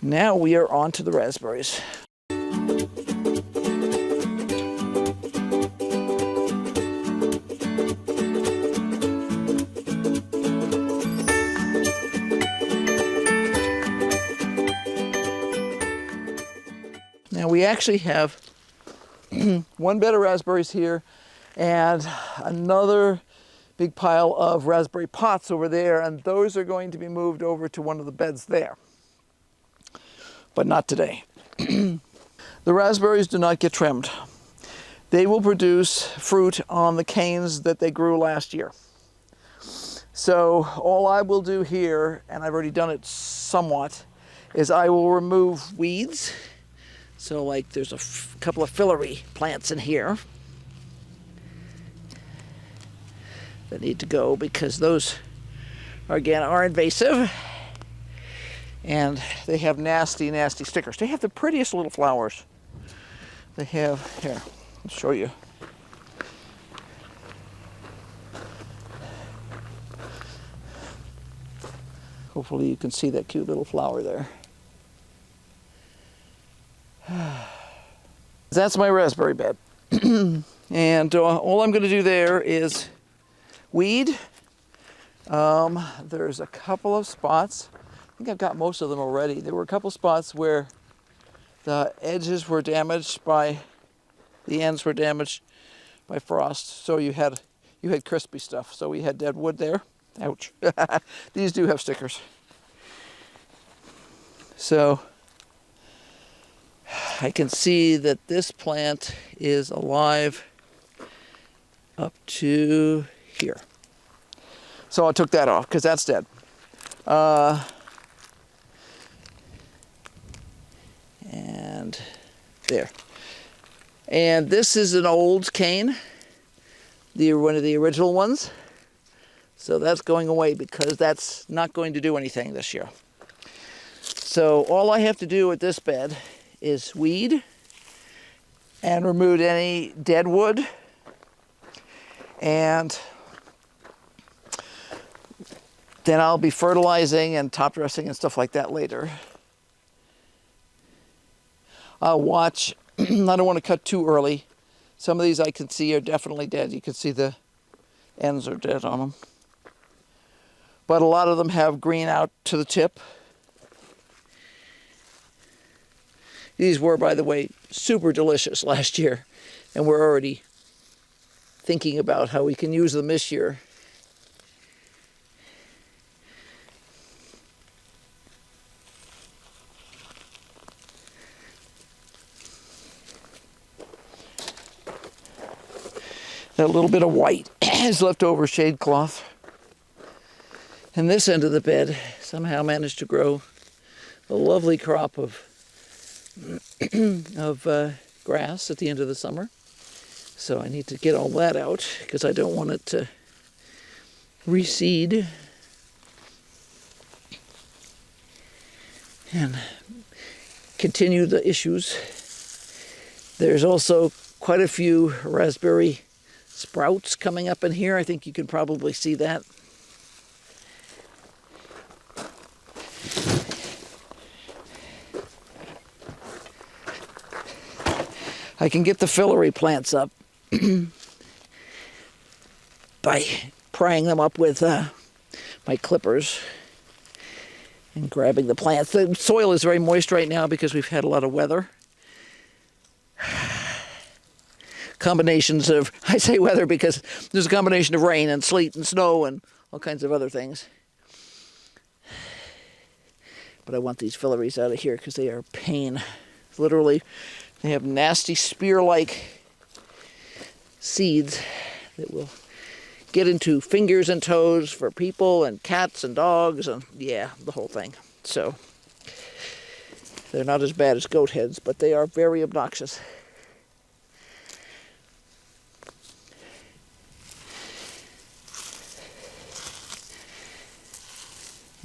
Now we are on to the raspberries. Now we actually have one bed of raspberries here and another big pile of raspberry pots over there, and those are going to be moved over to one of the beds there. But not today. The raspberries do not get trimmed. They will produce fruit on the canes that they grew last year. So all I will do here, and I've already done it somewhat, is I will remove weeds. So like there's a couple of filiary plants in here that need to go because those, again, are invasive. And they have nasty, nasty stickers. They have the prettiest little flowers. They have, here, I'll show you. Hopefully you can see that cute little flower there. That's my raspberry bed. And all I'm going to do there is weed. There's a couple of spots. I think I've got most of them already. There were a couple spots where the edges were damaged by, the ends were damaged by frost. So you had crispy stuff. So we had dead wood there. Ouch. These do have stickers. So I can see that this plant is alive up to here. So I took that off because that's dead. And there. And this is an old cane, one of the original ones. So that's going away because that's not going to do anything this year. So all I have to do with this bed is weed and remove any dead wood, and then I'll be fertilizing and top dressing and stuff like that later. I'll watch. I don't want to cut too early. Some of these I can see are definitely dead. You can see the ends are dead on them. But a lot of them have green out to the tip. These were, by the way, super delicious last year, and we're already thinking about how we can use them this year. That little bit of white is leftover shade cloth. And this end of the bed somehow managed to grow a lovely crop of grass at the end of the summer. So I need to get all that out because I don't want it to reseed and continue the issues. There's also quite a few raspberry sprouts coming up in here. I think you can probably see that. I can get the filiary plants up by prying them up with my clippers and grabbing the plants. The soil is very moist right now because we've had a lot of weather. Combinations of, I say weather because there's a combination of rain and sleet and snow and all kinds of other things. But I want these filaries out of here because they are a pain. Literally, they have nasty spear-like seeds that will get into fingers and toes for people and cats and dogs and, yeah, the whole thing. So they're not as bad as goat heads, but they are very obnoxious.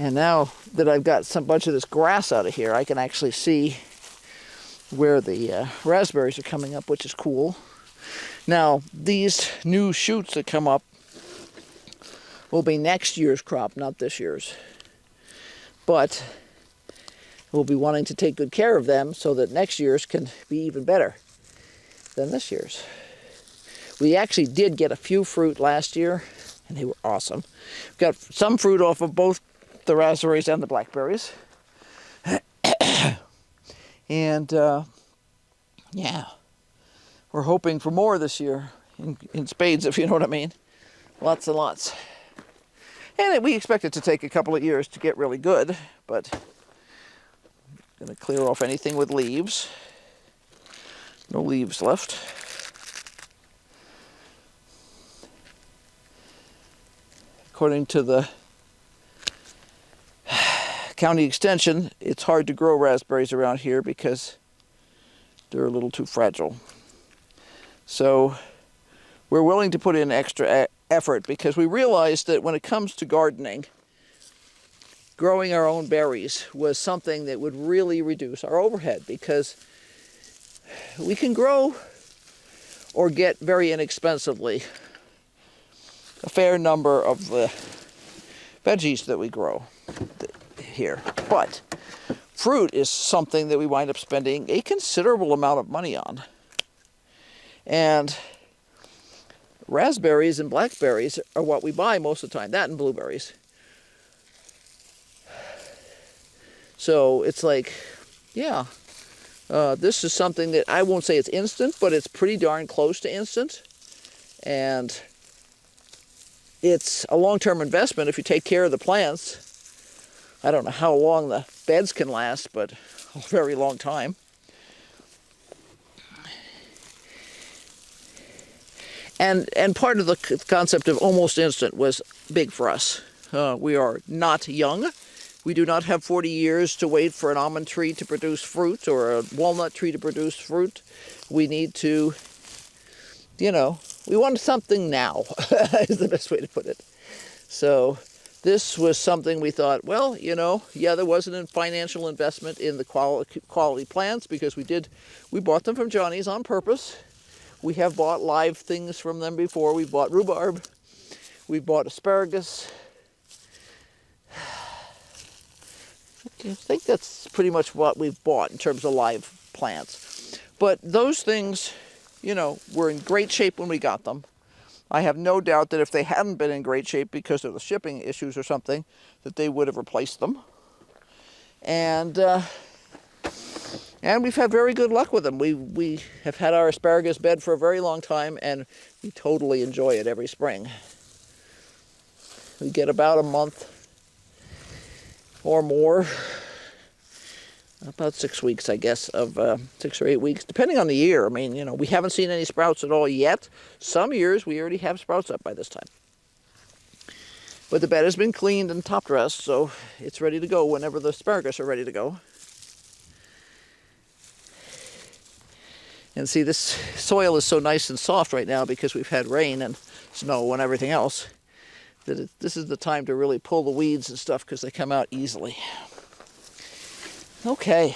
And now that I've got some bunch of this grass out of here, I can actually see where the raspberries are coming up, which is cool. Now, these new shoots that come up will be next year's crop, not this year's. But We'll be wanting to take good care of them so that next year's can be even better than this year's. We actually did get a few fruit last year, and they were awesome. We got some fruit off of both the raspberries and the blackberries. And yeah, we're hoping for more this year in spades, if you know what I mean. Lots and lots. And we expect it to take a couple of years to get really good, but I'm going to clear off anything with leaves. No leaves left. According to the county extension, it's hard to grow raspberries around here because they're a little too fragile. So we're willing to put in extra effort because we realized that when it comes to gardening, growing our own berries was something that would really reduce our overhead, because we can grow or get very inexpensively a fair number of the veggies that we grow here. But fruit is something that we wind up spending a considerable amount of money on. And raspberries and blackberries are what we buy most of the time, that and blueberries. So it's like, yeah, this is something that I won't say it's instant, but it's pretty darn close to instant. And it's a long-term investment if you take care of the plants. I don't know how long the beds can last, but a very long time. And part of the concept of almost instant was big for us. We are not young. We do not have 40 years to wait for an almond tree to produce fruit or a walnut tree to produce fruit. We need to, you know, we want something now, is the best way to put it. So this was something we thought, well, you know, yeah, there wasn't a financial investment in the quality plants because we bought them from Johnny's on purpose. We have bought live things from them before. We bought rhubarb. We bought asparagus. I think that's pretty much what we've bought in terms of live plants. But those things, you know, were in great shape when we got them. I have no doubt that if they hadn't been in great shape because of the shipping issues or something, that they would have replaced them. And we've had very good luck with them. We have had our asparagus bed for a very long time, and we totally enjoy it every spring. We get about a month or more, about 6 weeks, I guess, of 6 or 8 weeks, depending on the year. I mean, you know, we haven't seen any sprouts at all yet. Some years we already have sprouts up by this time. But the bed has been cleaned and top dressed, so it's ready to go whenever the asparagus are ready to go. And see, this soil is so nice and soft right now because we've had rain and snow and everything else, that this is the time to really pull the weeds and stuff because they come out easily. Okay.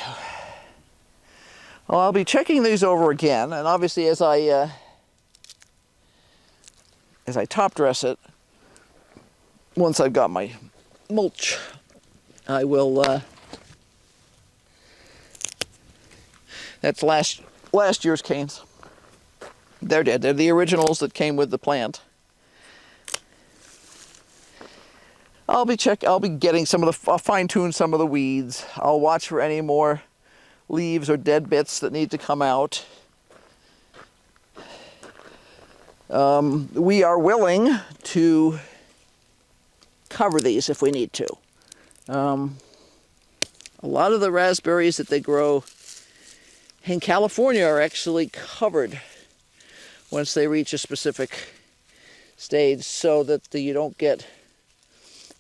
Well, I'll be checking these over again, and obviously as I top dress it, once I've got my mulch, I will. That's last year's canes. They're dead. They're the originals that came with the plant. I'll be getting I'll fine-tune some of the weeds. I'll watch for any more leaves or dead bits that need to come out. We are willing to cover these if we need to. A lot of the raspberries that they grow in California are actually covered once they reach a specific stage so that you don't get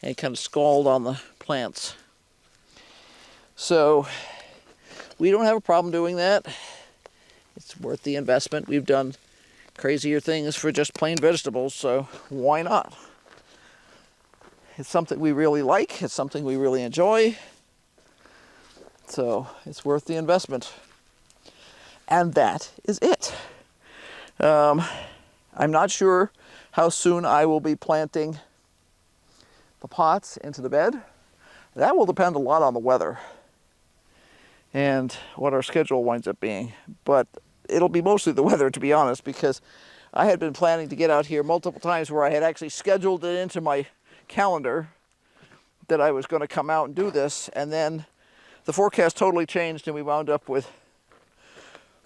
any kind of scald on the plants. So we don't have a problem doing that. It's worth the investment. We've done crazier things for just plain vegetables, so why not? It's something we really like. It's something we really enjoy. So it's worth the investment. And that is it. I'm not sure how soon I will be planting the pots into the bed. That will depend a lot on the weather. and what our schedule winds up being. But it'll be mostly the weather, to be honest, because I had been planning to get out here multiple times where I had actually scheduled it into my calendar that I was going to come out and do this, and then the forecast totally changed and we wound up with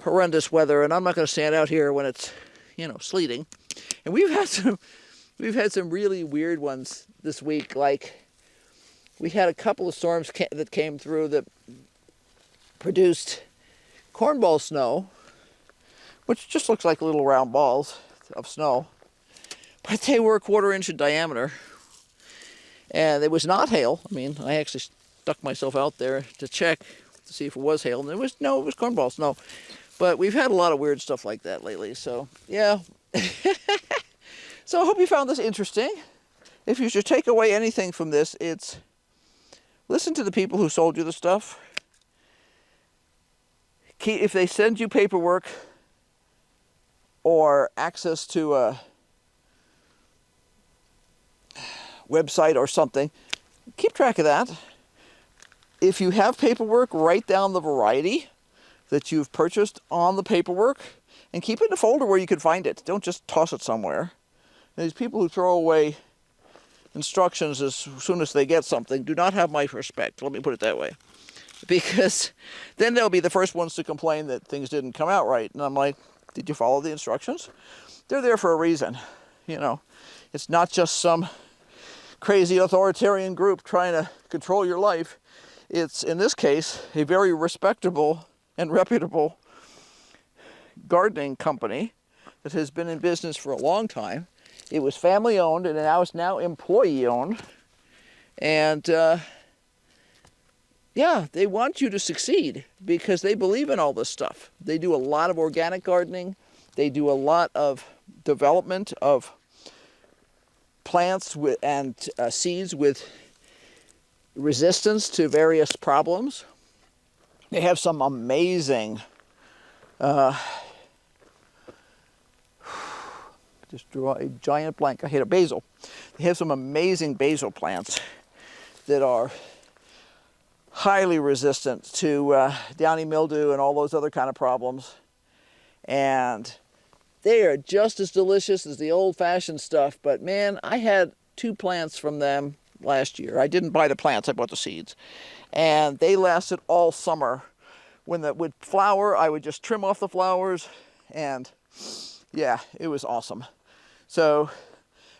horrendous weather. And I'm not going to stand out here when it's, you know, sleeting. And we've had some really weird ones this week. Like, we had a couple of storms that came through that produced cornball snow, which just looks like little round balls of snow, but they were 1/4 inch in diameter. And it was not hail. I mean, I actually stuck myself out there to check to see if it was hail, and it was cornball snow. But we've had a lot of weird stuff like that lately, so yeah. So I hope you found this interesting. If you should take away anything from this, it's listen to the people who sold you the stuff. If they send you paperwork or access to a website or something, keep track of that. If you have paperwork, write down the variety that you've purchased on the paperwork and keep it in a folder where you can find it. Don't just toss it somewhere. And these people who throw away instructions as soon as they get something do not have my respect, let me put it that way. Because then they'll be the first ones to complain that things didn't come out right. And I'm like, did you follow the instructions? They're there for a reason. You know, it's not just some crazy authoritarian group trying to control your life. It's, in this case, a very respectable and reputable gardening company that has been in business for a long time. It was family owned and now it's now employee owned. And yeah, they want you to succeed because they believe in all this stuff. They do a lot of organic gardening. They do a lot of development of plants with, and seeds with resistance to various problems. They have some amazing, just draw a giant blank, I hit a basil. They have some amazing basil plants that are highly resistant to downy mildew and all those other kind of problems. And they are just as delicious as the old-fashioned stuff, but man, I had 2 plants from them last year. I didn't buy the plants, I bought the seeds. And they lasted all summer. When that would flower, I would just trim off the flowers, and yeah, it was awesome. So,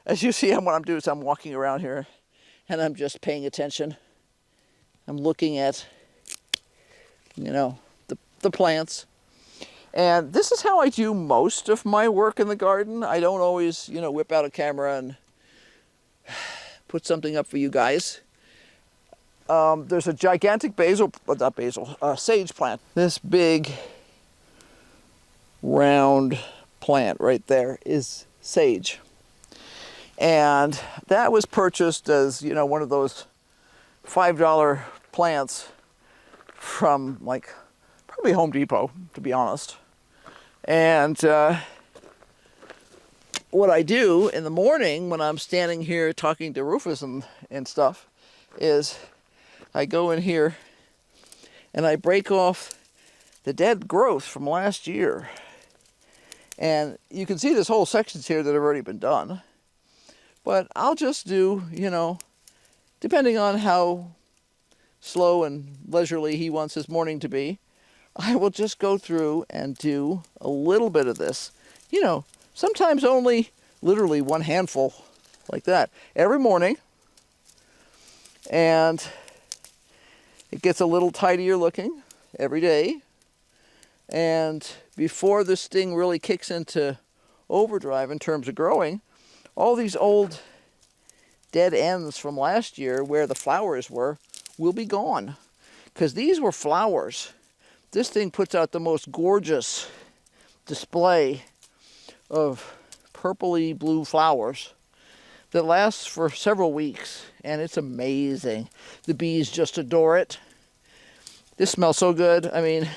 as you see, what I'm doing is I'm walking around here, and I'm just paying attention. I'm looking at, you know, the plants. And this is how I do most of my work in the garden. I don't always, you know, whip out a camera and put something up for you guys. There's a gigantic sage plant. This big round plant right there is sage. And that was purchased as, you know, one of those $5 plants from, like, probably Home Depot, to be honest. And what I do in the morning when I'm standing here talking to Rufus and stuff is I go in here and I break off the dead growth from last year. And you can see there's whole sections here that have already been done. But I'll just do, you know, depending on how slow and leisurely he wants his morning to be, I will just go through and do a little bit of this. You know, sometimes only literally 1 handful like that every morning. And it gets a little tidier looking every day. And before this thing really kicks into overdrive in terms of growing, all these old dead ends from last year where the flowers were will be gone. Because these were flowers. This thing puts out the most gorgeous display of purpley blue flowers that lasts for several weeks, and it's amazing. The bees just adore it. This smells so good. I mean,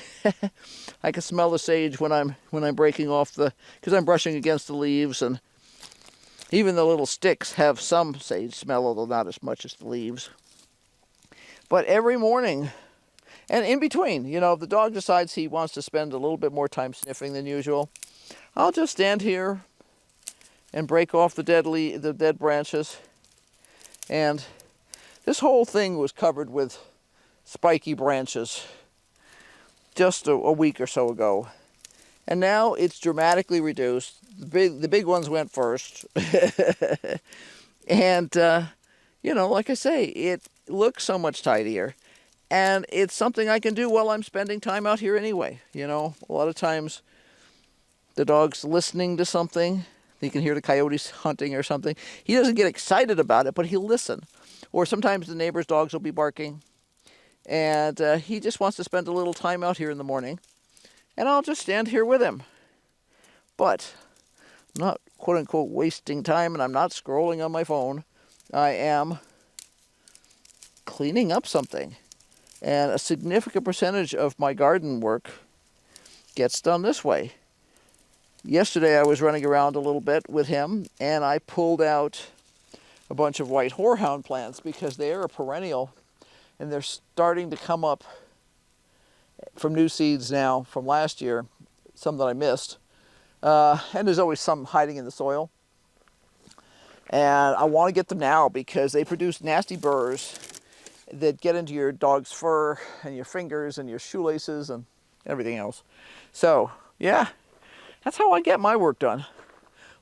I can smell the sage when I'm breaking off because I'm brushing against the leaves, and even the little sticks have some sage smell, although not as much as the leaves. But every morning, And in between, you know, if the dog decides he wants to spend a little bit more time sniffing than usual, I'll just stand here and break off the dead branches. And this whole thing was covered with spiky branches just a week or so ago. And now it's dramatically reduced. The big ones went first. And, you know, like I say, it looks so much tidier. And it's something I can do while I'm spending time out here anyway. You know, a lot of times the dog's listening to something. You can hear the coyotes hunting or something. He doesn't get excited about it, but he'll listen. Or sometimes the neighbor's dogs will be barking. And he just wants to spend a little time out here in the morning. And I'll just stand here with him. But I'm not, quote unquote, wasting time, and I'm not scrolling on my phone. I am cleaning up something. And a significant percentage of my garden work gets done this way. Yesterday I was running around a little bit with him, and I pulled out a bunch of white horehound plants because they are a perennial, and they're starting to come up from new seeds now from last year, some that I missed. And there's always some hiding in the soil. And I want to get them now because they produce nasty burrs that get into your dog's fur and your fingers and your shoelaces and everything else. So, yeah, that's how I get my work done.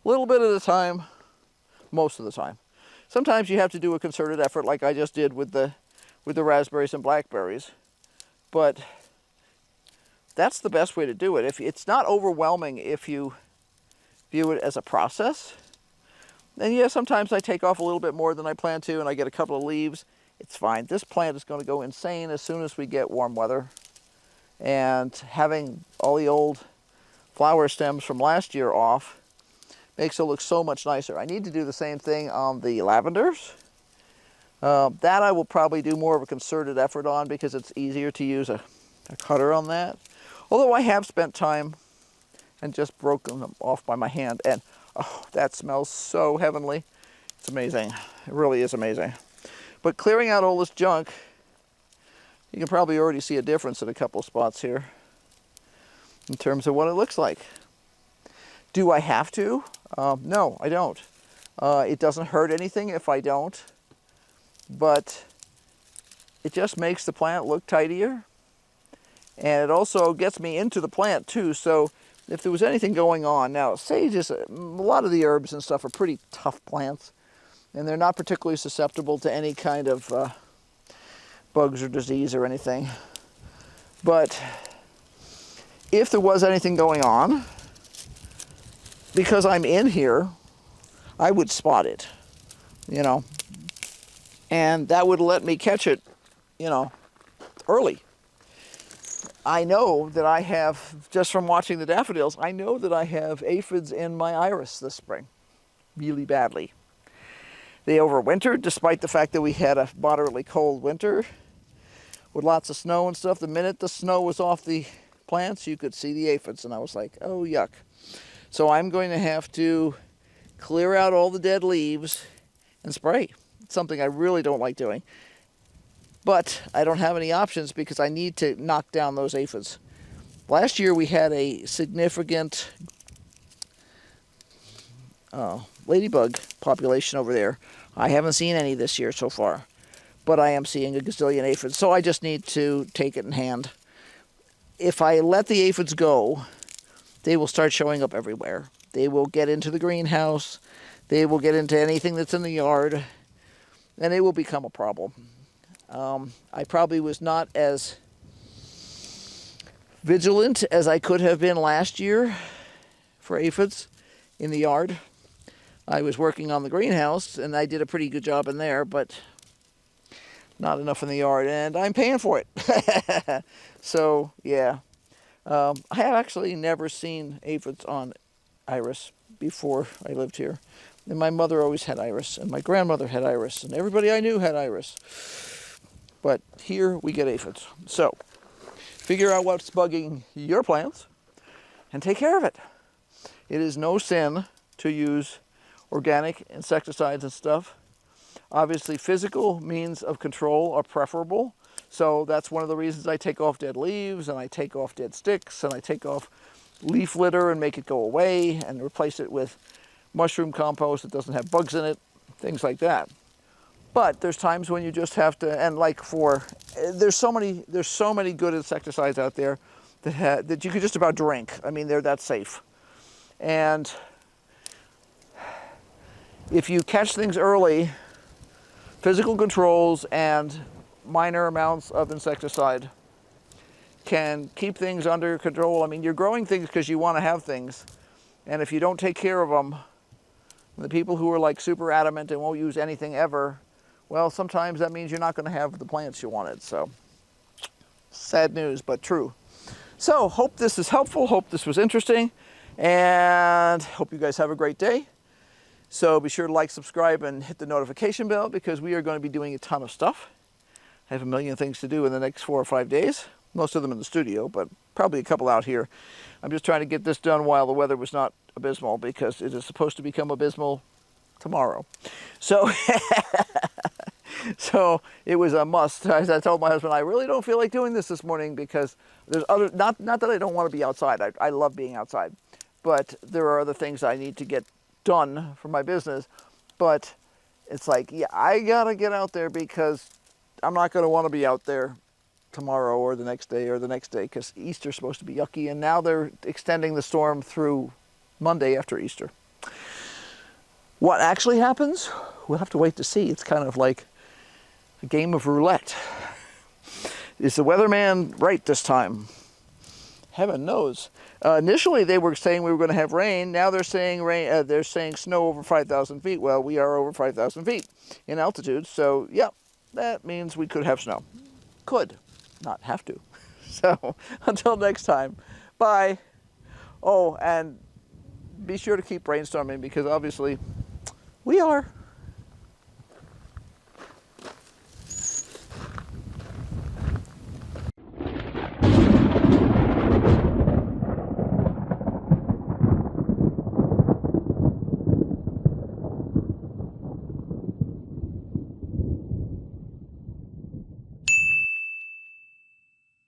A little bit at a time, most of the time. Sometimes you have to do a concerted effort like I just did with the raspberries and blackberries. But that's the best way to do it. If it's not overwhelming if you view it as a process. And yeah, sometimes I take off a little bit more than I plan to and I get a couple of leaves. It's fine. This plant is going to go insane as soon as we get warm weather. And having all the old flower stems from last year off makes it look so much nicer. I need to do the same thing on the lavenders. That I will probably do more of a concerted effort on because it's easier to use a cutter on that. Although I have spent time and just broken them off by my hand. And oh, that smells so heavenly. It's amazing. It really is amazing. But clearing out all this junk, you can probably already see a difference in a couple spots here in terms of what it looks like. Do I have to? No, I don't. It doesn't hurt anything if I don't, but it just makes the plant look tidier. And it also gets me into the plant too. So if there was anything going on, now sage is, a lot of the herbs and stuff are pretty tough plants. And they're not particularly susceptible to any kind of bugs or disease or anything. But if there was anything going on, because I'm in here, I would spot it, you know. And that would let me catch it, you know, early. I know that I have, just from watching the daffodils, I know that I have aphids in my iris this spring, really badly. They overwintered, despite the fact that we had a moderately cold winter with lots of snow and stuff. The minute the snow was off the plants, you could see the aphids, and I was like, oh, yuck. So I'm going to have to clear out all the dead leaves and spray. It's something I really don't like doing. But I don't have any options because I need to knock down those aphids. Last year we had a significant ladybug population over there. I haven't seen any this year so far, but I am seeing a gazillion aphids, so I just need to take it in hand. If I let the aphids go, they will start showing up everywhere. They will get into the greenhouse, they will get into anything that's in the yard, and it will become a problem. I probably was not as vigilant as I could have been last year for aphids in the yard. I was working on the greenhouse, and I did a pretty good job in there, but not enough in the yard, and I'm paying for it. So, yeah. I have actually never seen aphids on iris before I lived here. And my mother always had iris, and my grandmother had iris, and everybody I knew had iris. But here we get aphids. So, figure out what's bugging your plants and take care of it. It is no sin to use organic insecticides and stuff. Obviously, physical means of control are preferable. So that's one of the reasons I take off dead leaves, and I take off dead sticks, and I take off leaf litter and make it go away and replace it with mushroom compost that doesn't have bugs in it, things like that. But there's times when you just have to, and like there's so many good insecticides out there that you could just about drink. I mean, they're that safe. And if you catch things early, physical controls and minor amounts of insecticide can keep things under control. I mean, you're growing things because you want to have things. And if you don't take care of them, the people who are like super adamant and won't use anything ever, well, sometimes that means you're not going to have the plants you wanted. So, sad news, but true. So, hope this is helpful. Hope this was interesting. And hope you guys have a great day. So be sure to like, subscribe, and hit the notification bell, because we are going to be doing a ton of stuff. I have a million things to do in the next 4 or 5 days. Most of them in the studio, but probably a couple out here. I'm just trying to get this done while the weather was not abysmal, because it is supposed to become abysmal tomorrow. So, so it was a must. As I told my husband, I really don't feel like doing this morning, because there's other, not that I don't want to be outside. I love being outside. But there are other things I need to get done for my business. But it's like, yeah, I gotta get out there, because I'm not gonna want to be out there tomorrow or the next day, because Easter's supposed to be yucky, and now they're extending the storm through Monday after Easter. What actually happens, we'll have to wait to see. It's kind of like a game of roulette. Is the weatherman right this time? Heaven knows. Initially, they were saying we were going to have rain. Now they're saying rain. They're saying snow over 5,000 feet. Well, we are over 5,000 feet in altitude, so yeah, that means we could have snow. Could, not have to. So until next time, bye. Oh, and be sure to keep brainstorming, because obviously we are.